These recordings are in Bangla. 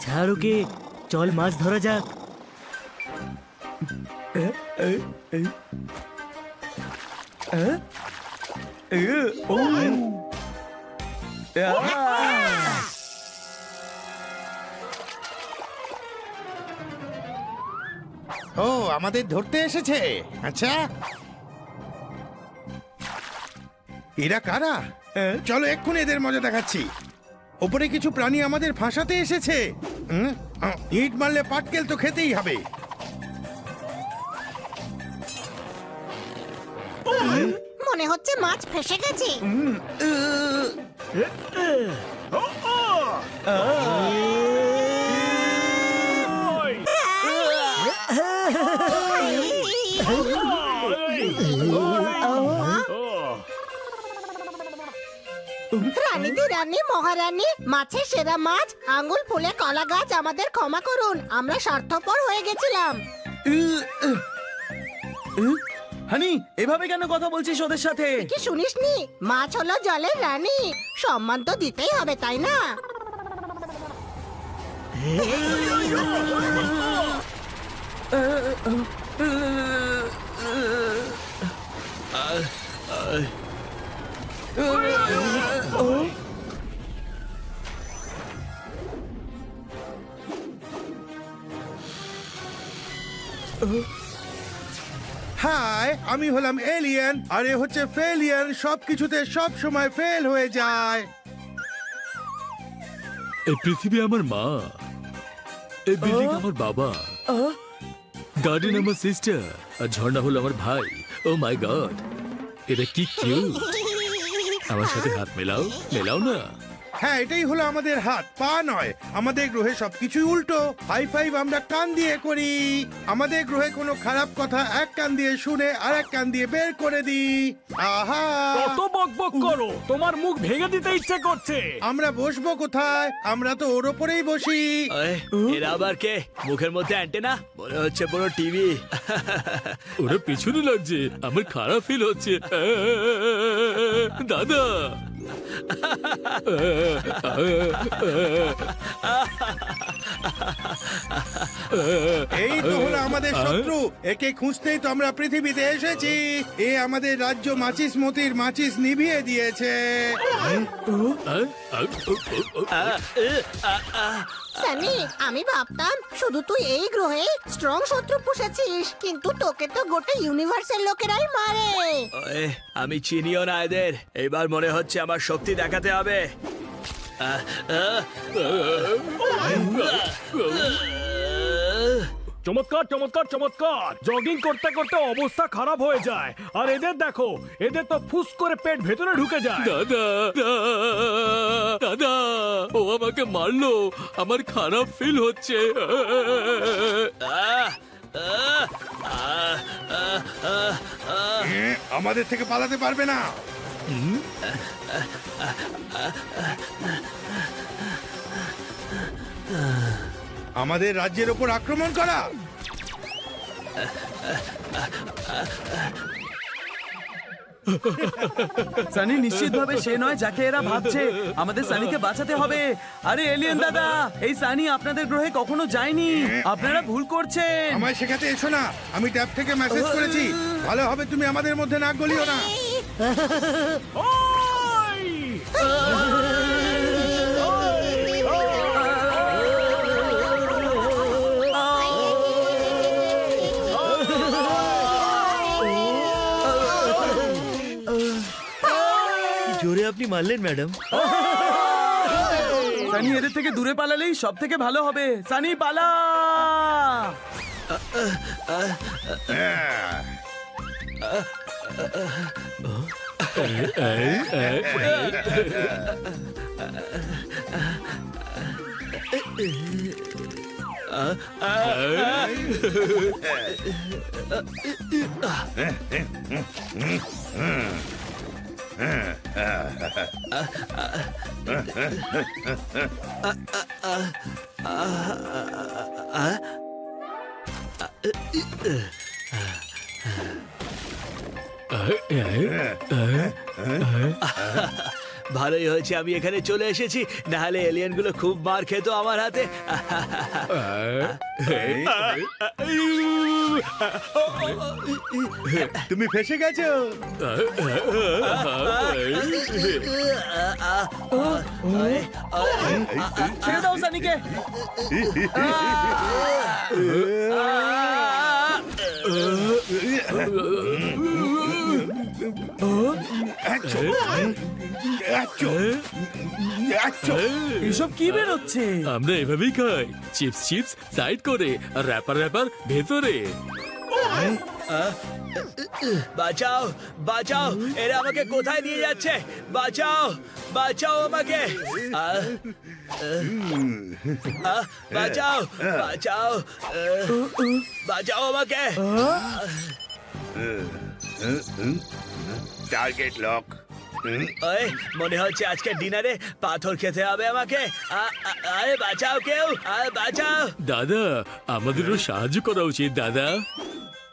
ছাড় ওকে, চল মাছ ধরা যাক। ও আমাদের ধরতে এসেছে। আচ্ছা, এরা কারা? চলো এক্ষুনি এদের মজা দেখাচ্ছি। ওপরে কিছু প্রাণী আমাদের ফাঁসাতে এসেছে। ইট মারলে পাটকেল তো খেতেই হবে। মনে হচ্ছে মাছ ফেসে গেছে। রানীদি রানী, মহারানী, মাছের সেরা মাছ, আঙ্গুল ফুলে কলা গাছ, আমাদের ক্ষমা করুন, আমরা স্বার্থপর হয়ে গেছিলাম। হানি, এভাবে কেন কথা বলছিস ওদের সাথে? কি শুনিসনি? মাছ হলো জলের রানী, সম্মান তো দিতেই হবে, তাই না? হাই, আমি হলাম এলিয়েন, আর এ হচ্ছে ফেলিয়ান। সবকিছুতে সব সময় ফেল হয়ে যায়। এই পৃথিবী আমার মা, এই বিল্ডিং আমার বাবা, গার্ডেন আমার সিস্টার, আর ঝর্ণা হলো আমার ভাই। ও মাই গড, এটা কি কিউট! আমার সাথে হাত মেলাও, মেলাও না। হ্যাঁ, এটাই হলো আমাদের হাত, পা নয়। আমাদের গ্রহে সবকিছুই উল্টো। হাই ফাইভ আমরা কান দিয়ে করি। আমাদের গ্রহে কোনো খারাপ কথা এক কান দিয়ে শুনে আর এক কান দিয়ে বের করে দিই। আহা, কত বকবক করো, তোমার মুখ ভেঙে দিতে ইচ্ছে করছে। আমরা বসবো কোথায়? আমরা তো ওর ওপরেই বসি। এরা আবার কে? মুখের মধ্যে অ্যান্টেনা, মনে হচ্ছে পুরো টিভি। ওরা পিছনে লাগছে, আমার খারাপ ফিল হচ্ছে। দাদা, এই তো হলো আমাদের শত্রু। একে খুঁজতেই তো আমরা পৃথিবীতে এসেছি। এ আমাদের রাজ্য মাচিস মতির মাচিস নিভিয়ে দিয়েছে। সানি, আমি ভাবতাম শুধু তুই এই গ্রহে স্ট্রং শত্রু পুষেছিস, কিন্তু তোকে তো গোটা ইউনিভার্সের লোকেরাই মারে। আমি চিনিও না এদের। এবার মনে হচ্ছে আমার শক্তি দেখাতে হবে। চমৎকার চমৎকার চমৎকার। জগিং করতে করতে অবস্থা খারাপ হয়ে যায়, আর এদের দেখো, এদের তো ফুস করে পেট ভেতরে ঢুকে যায়। দাদা, দাদা, ও আমাকে মারলো, আমার খারাপ ফিল হচ্ছে। আমাদের থেকে পালাতে পারবে না। আমাদের রাজ্যের ওপর আক্রমণ করা। সানি নিশ্চিতভাবে সে নয় যাকে এরা ভাবছে। আমাদের সানিকে বাঁচাতে হবে। আরে এলিয়েন দাদা, এই সানি আপনাদের গ্রহে কখনো যায়নি, আপনারা ভুল করছেন। আমায় শেখাতে এসো না। আমি ট্যাব থেকে মেসেজ করেছি, ভালো হবে তুমি আমাদের মধ্যে নাক গলিও না। জোরে আপনি মারলেন ম্যাডাম। সানি, এদের থেকে দূরে পালালেই সব থেকে ভালো হবে। সানি, পালা। ভালোই হয়েছে আমি এখানে চলে এসেছি, না হলে এলিয়েন গুলো খুব মার খেত আমার হাতে। তুমি ফেসে গেছো। ছেড়ে দাও সানিকে। এসব কি বেরোচ্ছে? আমরা এভাবেই খাই, চিপস চিপস সাইড করে আর র্যাপার র্যাপার ভেতরে। বাঁচাও বাঁচাও, এরা আমাকে কোথায় নিয়ে যাচ্ছে? বাঁচাও বাঁচাও আমাকে, বাঁচাও বাঁচাও, বাঁচাও আমাকে। Target lock. ওই মনে হচ্ছে আজকে ডিনারে পাথর খেতে হবে আমাকে। আরে বাঁচাও কেউ, বাঁচাও। দাদা, আমাদেরও সাহায্য করা উচিত দাদা।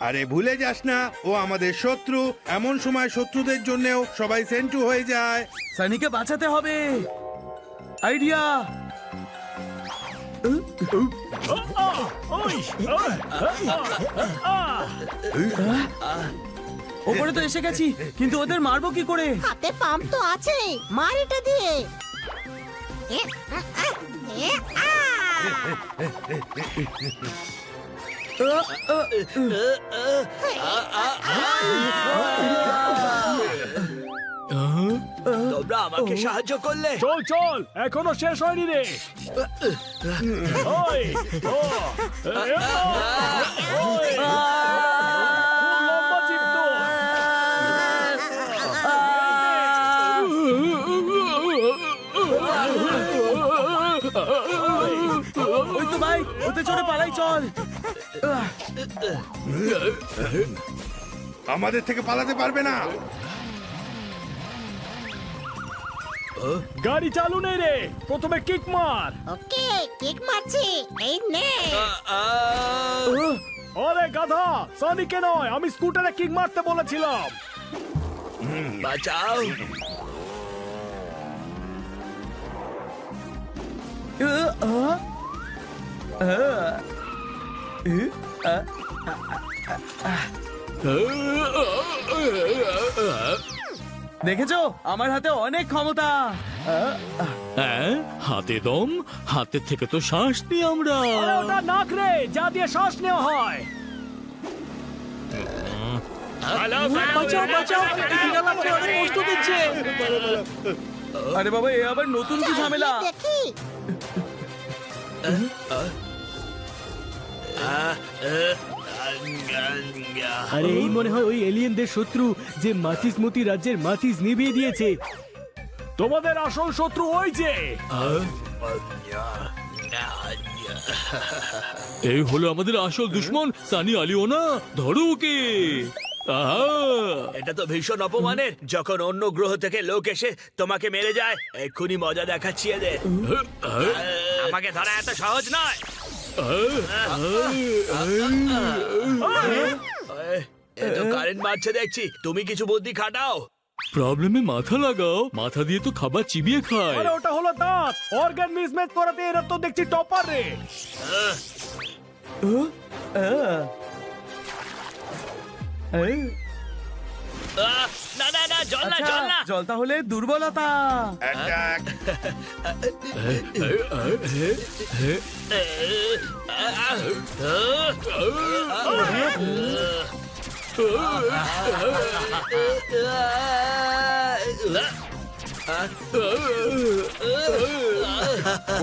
আরে ভুলে যাস না, ও আমাদের শত্রু। এমন সময় শত্রুদের জন্যও সবাই সেন্টু হয়ে যায়। সানিকে বাঁচাতে হবে। আইডিয়া। ওপরে তো এসে গেছি, কিন্তু ওদের মারবো কি করে? হাতে পাম্প তো আছে, মার এটা দিয়ে। তোমরা আমাকে সাহায্য করলে। চল চল, এখনো শেষ হয়নি রে। ওই, ও, ওই, খুব লম্বা জিপ তো। ওই তো ভাই, ওতে চড়ে পালাই চল। আমাদের থেকে পালাতে পারবে না। গাড়ি চালু নেই রে, প্রথমে কিক মার। ওকে, কিক মারছি, এই নে। আরে গাধা, সনিকে নয়, আমি স্কুটারে কিক মারতে বলেছিলাম। বাঁচাও। দেখেছো, আমার হাতে অনেক ক্ষমতা। হ্যাঁ, হাতে দম, হাতের থেকে তো শ্বাস নিই আমরা। আরে ওটা নাক রে, যা দিয়ে শ্বাস নেওয়া হয়। বাঁচাও বাঁচাও, বিড়াল আমাকে অনেক কষ্ট দিচ্ছে। আরে বাবা, এ আবার নতুন কি ঝামেলা? দেখি। আরে এই মনে হয় ওই এলিয়েনদের শত্রু, যে মাথিস মতি রাজ্যের মাথিস নিভিয়ে দিয়েছে। তোমাদের আসল শত্রু ওই যে। এই হলো আমাদের আসল দুশ্মন, সানি আলিওনা। ধরো ওকে। আহা! এটা তো ভীষণ অপমানের, যখন অন্য গ্রহ থেকে লোক এসে তোমাকে মেরে যায়। এক্ষুনি মজা দেখাচ্ছি এদের। আমাকে ধরা এত সহজ নয়। এ তো কারেন্ট মারছে দেখছি, তুমি কিছু বুদ্ধি খাটাও। প্রবলেমে মাথা লাগাও, মাথা দিয়ে তো খাবার চিবিয়ে খায়। আরে ওটা হলো দাঁত। অর্গান মিসম্যাচ করাতে এরা তো দেখছি টপার রে। না না না, জল না জল না। আচ্ছা, জল তাহলে দুর্বলতা। অ্যাটাক।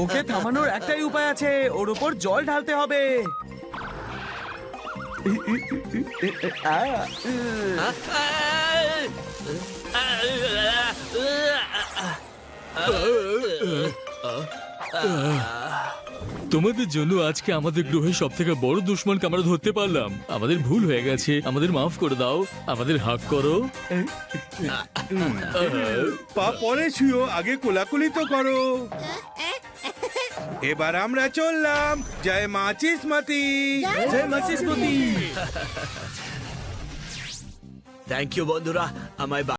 ওকে থামানোর একটাই উপায় আছে, ওর উপর জল ঢালতে হবে। তোমাদের জন্য আজকে আমাদের গ্রহের সব থেকে বড় দুশ্মনকে আমরা ধরতে পারলাম। আমাদের ভুল হয়ে গেছে, আমাদের মাফ করে দাও, আমাদের হাক করো। পা পরে ছুঁয়ো, আগে কোলাকুলি তো করো। এবার আমরা চললাম। জয় মাচিস মাতি। জয় মাচিসমতি। থ্যাংক ইউ বন্ধুরা, আমায়